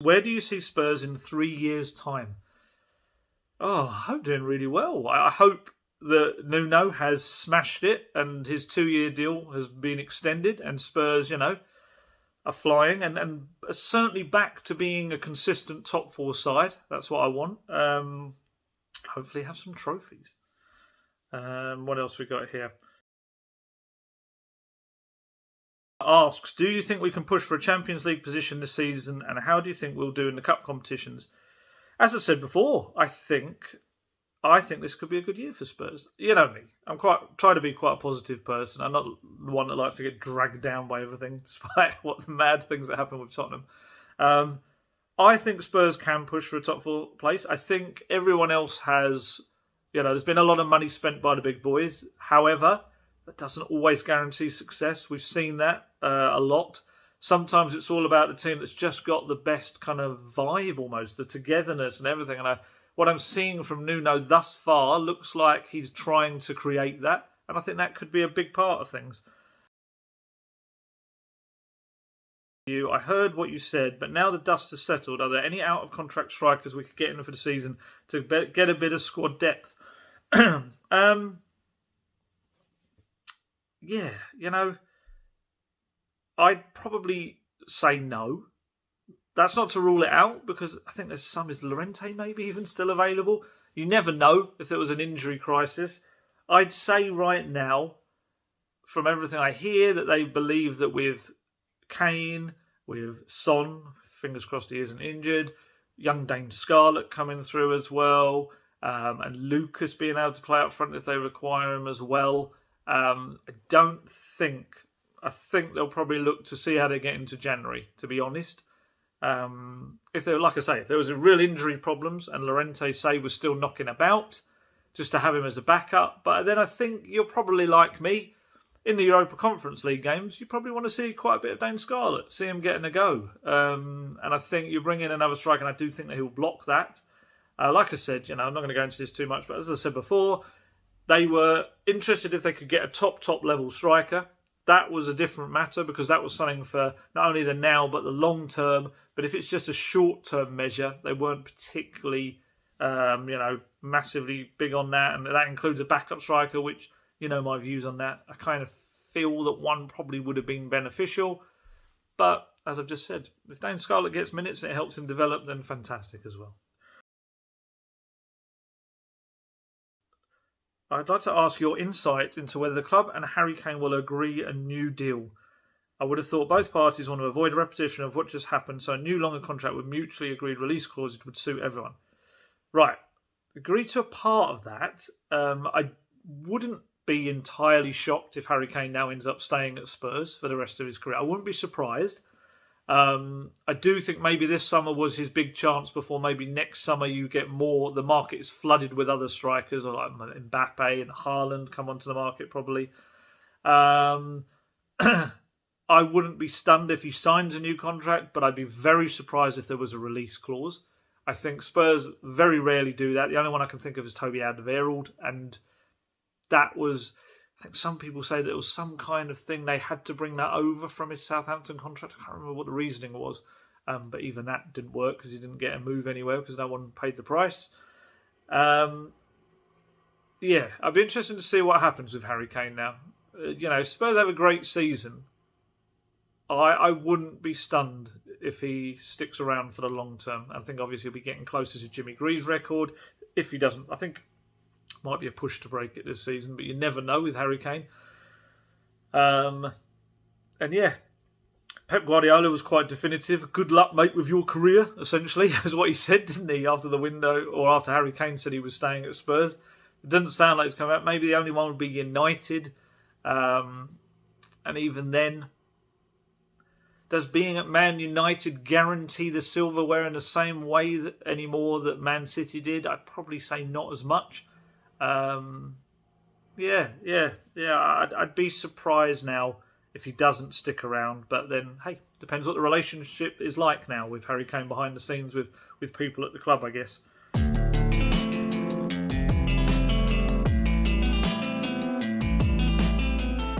where do you see Spurs in 3 years' time? Oh, I hope doing really well. I hope that Nuno has smashed it and his 2-year deal has been extended and Spurs, are flying and are certainly back to being a consistent top 4 side. That's what I want. Hopefully have some trophies. What else we got here? Asks, do you think we can push for a Champions League position this season and how do you think we'll do in the cup competitions? As I said before, I think this could be a good year for Spurs. You know me. I'm try to be quite a positive person. I'm not the one that likes to get dragged down by everything, despite what mad things that happen with Tottenham. I think Spurs can push for a top 4 place. I think everyone else has, there's been a lot of money spent by the big boys. However, that doesn't always guarantee success. We've seen that a lot. Sometimes it's all about the team that's just got the best kind of vibe almost, the togetherness and everything. And what I'm seeing from Nuno thus far looks like he's trying to create that. And I think that could be a big part of things. I heard what you said, but now the dust has settled, are there any out-of-contract strikers we could get in for the season to get a bit of squad depth? Yeah, I'd probably say no. That's not to rule it out because I think there's some, is Llorente maybe even still available? You never know if there was an injury crisis. I'd say right now, from everything I hear, that they believe that with Kane, with Son, fingers crossed he isn't injured, young Dane Scarlett coming through as well, and Lucas being able to play up front if they require him as well. I think they'll probably look to see how they get into January, to be honest. If there was a real injury problems and Llorente, say, was still knocking about, just to have him as a backup. But then I think you're probably like me. In the Europa Conference League games, you probably want to see quite a bit of Dane Scarlett, see him getting a go. And I think you bring in another striker, and I do think that he'll block that. Like I said, I'm not going to go into this too much, but as I said before, they were interested if they could get a top level striker. That was a different matter because that was something for not only the now but the long term. But if it's just a short term measure, they weren't particularly, massively big on that. And that includes a backup striker, which, my views on that. I kind of feel that one probably would have been beneficial. But as I've just said, if Dane Scarlett gets minutes and it helps him develop, then fantastic as well. I'd like to ask your insight into whether the club and Harry Kane will agree a new deal. I would have thought both parties want to avoid a repetition of what just happened, so a new longer contract with mutually agreed release clauses would suit everyone. Right. Agree to a part of that. I wouldn't be entirely shocked if Harry Kane now ends up staying at Spurs for the rest of his career. I wouldn't be surprised. I do think maybe this summer was his big chance before maybe next summer you get more. The market is flooded with other strikers like Mbappe and Haaland come onto the market probably. I wouldn't be stunned if he signs a new contract, but I'd be very surprised if there was a release clause. I think Spurs very rarely do that. The only one I can think of is Toby Alderweireld, and that was, I think some people say that it was some kind of thing. They had to bring that over from his Southampton contract. I can't remember what the reasoning was, but even that didn't work because he didn't get a move anywhere because no one paid the price. I'd be interested to see what happens with Harry Kane now. Spurs have a great season. I wouldn't be stunned if he sticks around for the long term. I think obviously he'll be getting closer to Jimmy Greaves' record. If he doesn't, I think might be a push to break it this season, but you never know with Harry Kane. Pep Guardiola was quite definitive. Good luck, mate, with your career, essentially, is what he said, didn't he, after the window, or after Harry Kane said he was staying at Spurs. It doesn't sound like it's coming out. Maybe the only one would be United. And even then, does being at Man United guarantee the silverware in the same way anymore that Man City did? I'd probably say not as much. I'd be surprised now if he doesn't stick around. But then, hey, depends what the relationship is like now with Harry Kane behind the scenes with people at the club, I guess.